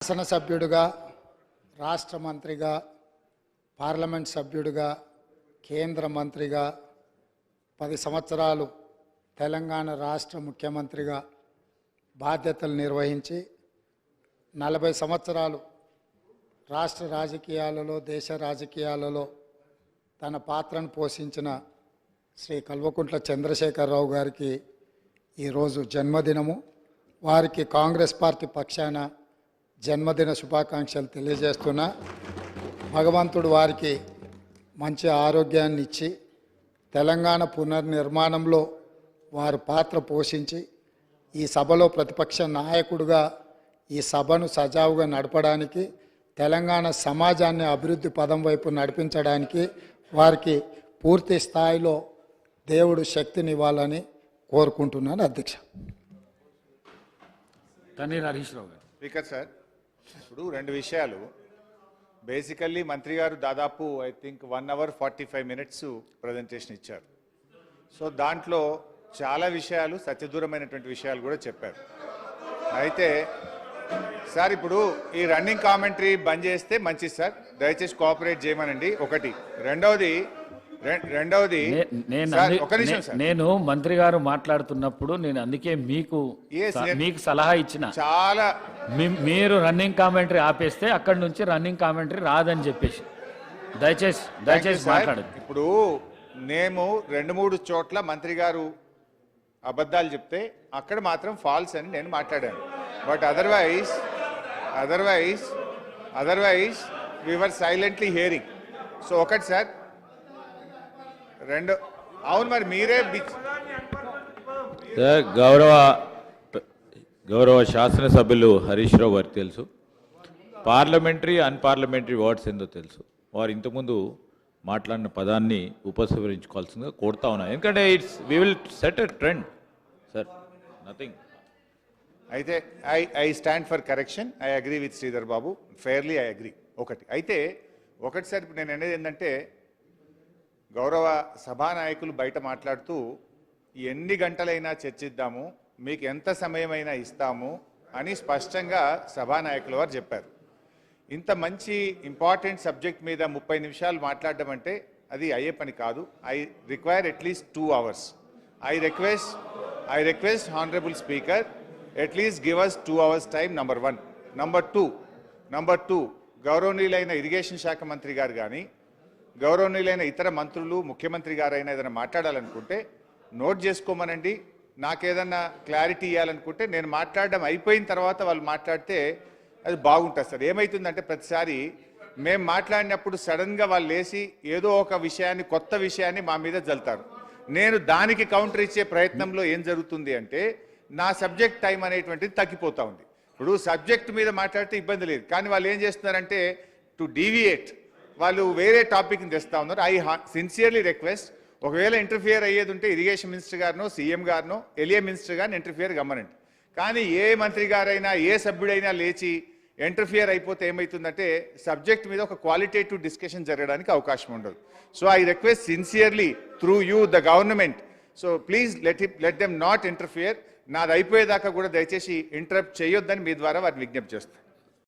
శాసనసభ్యుడిగా, రాష్ట్ర మంత్రిగా, పార్లమెంట్ సభ్యుడిగా, కేంద్ర మంత్రిగా 10 సంవత్సరాలు తెలంగాణ రాష్ట్ర ముఖ్యమంత్రిగా బాధ్యతలు నిర్వహించి 40 సంవత్సరాలు రాష్ట్ర రాజకీయాలలో, దేశ రాజకీయాలలో తన పాత్రను పోషించిన శ్రీ కల్వకుంట్ల చంద్రశేఖరరావు గారికి ఈరోజు జన్మదినము. వారికి కాంగ్రెస్ పార్టీ పక్షాన జన్మదిన శుభాకాంక్షలు తెలియజేస్తున్నా. భగవంతుడు వారికి మంచి ఆరోగ్యాన్ని ఇచ్చి తెలంగాణ పునర్నిర్మాణంలో వారు పాత్ర పోషించి ఈ సభలో ప్రతిపక్ష నాయకుడిగా ఈ సభను సజావుగా నడపడానికి, తెలంగాణ సమాజాన్ని అభివృద్ధి పదం వైపు నడిపించడానికి వారికి పూర్తి స్థాయిలో దేవుడు శక్తినివ్వాలని కోరుకుంటున్నాను. అధ్యక్ష. తన్నీర్ హరీష్ రావు గారు. స్పీకర్ సార్, ఇప్పుడు 2 విషయాలు. బేసికల్లీ మంత్రి గారు దాదాపు I think 1 hour 45 minutes presentation ఇచ్చారు. సో దాంట్లో చాలా విషయాలు, సత్యదూరమైనటువంటి విషయాలు కూడా చెప్పారు. అయితే సార్ ఇప్పుడు ఈ రన్నింగ్ కామెంటరీ బంద్ చేస్తే మంచిది సార్, దయచేసి కోఆపరేట్ చేయమనండి. ఒకటి. రెండవది నేను మంత్రి గారు మాట్లాడుతున్నప్పుడు నేను అందుకే మీకు సలహా ఇచ్చిన, చాలా మీరు రన్నింగ్ కామెంటరీ ఆపేస్తే అక్కడి నుంచి రన్నింగ్ కామెంటరీ రాదని చెప్పేసి దయచేసి మాట్లాడదు. ఇప్పుడు మేము 2-3 చోట్ల మంత్రి గారు అబద్ధాలు చెప్తే అక్కడ మాత్రం ఫాల్స్ అని నేను మాట్లాడాను. But otherwise we were silently hearing. So ఒకటి సార్. రెండు, అవును మరి మీరే గౌరవ శాసనసభ్యులు హరీష్ రావు గారికి తెలుసు, పార్లమెంటరీ అన్పార్లమెంటరీ వర్డ్స్ ఏందో తెలుసు. వారు ఇంతకుముందు మాట్లాడిన పదాన్ని ఉపసంహరించుకోవాల్సిందిగా కోరుతా ఉన్నాను. ఎందుకంటే we will set a trend sir, nothing. అయితే I stand for correction. I agree with Sridhar Babu, fairly I agree. ఒకటి సార్, ఇప్పుడు నేను అనేది ఏంటంటే, గౌరవ సభానాయకులు బయట మాట్లాడుతూ ఎన్ని గంటలైనా చర్చిద్దాము, మీకు ఎంత సమయమైనా ఇస్తాము అని స్పష్టంగా సభానాయకుల వారు చెప్పారు. ఇంత మంచి ఇంపార్టెంట్ సబ్జెక్ట్ మీద 30 నిమిషాలు మాట్లాడడం అంటే అది అయ్యే పని కాదు. I require at least 2 hours. I request honourable speaker, at least give us 2 hours time. Number 1. Number 2, గౌరవనీయులైన ఇరిగేషన్ శాఖ మంత్రి గారు కానీ, గౌరవనీయులైన ఇతర మంత్రులు, ముఖ్యమంత్రి గారైనా ఏదైనా మాట్లాడాలనుకుంటే నోట్ చేసుకోమనండి. నాకేదన్నా క్లారిటీ ఇవ్వాలనుకుంటే నేను మాట్లాడడం అయిపోయిన తర్వాత వాళ్ళు మాట్లాడితే అది బాగుంటుంది సార్. ఏమవుతుందంటే ప్రతిసారి మేము మాట్లాడినప్పుడు సడన్గా వాళ్ళు లేచి ఏదో ఒక విషయాన్ని, కొత్త విషయాన్ని మా మీద జల్తారు. నేను దానికి కౌంటర్ ఇచ్చే ప్రయత్నంలో ఏం జరుగుతుంది అంటే నా సబ్జెక్ట్ టైం అనేటువంటిది తగ్గిపోతూ ఉంది. ఇప్పుడు సబ్జెక్ట్ మీద మాట్లాడితే ఇబ్బంది లేదు, కానీ వాళ్ళు ఏం చేస్తున్నారంటే టు డీవియేట్, వాళ్ళు వేరే టాపిక్ని తెస్తూ ఉన్నారు. ఐ సిన్సియర్లీ రిక్వెస్ట్, ఒకవేళ ఇంటర్ఫియర్ అయ్యేది ఉంటే ఇరిగేషన్ మినిస్టర్ గారినో, సీఎం గారినో, ఎలియా మినిస్టర్ గారిని ఇంటర్ఫియర్ గమ్మనండి. కానీ ఏ మంత్రి గారైనా, ఏ సభ్యుడైనా లేచి ఇంటర్ఫియర్ అయిపోతే ఏమవుతుందంటే సబ్జెక్ట్ మీద ఒక క్వాలిటేటివ్ డిస్కషన్ జరగడానికి అవకాశం ఉండదు. So I request sincerely through you the government, so please let them not interfere. నాది అయిపోయేదాకా కూడా దయచేసి ఇంటరప్ట్ చేయొద్దని మీ ద్వారా వారిని విజ్ఞప్తి చేస్తాను.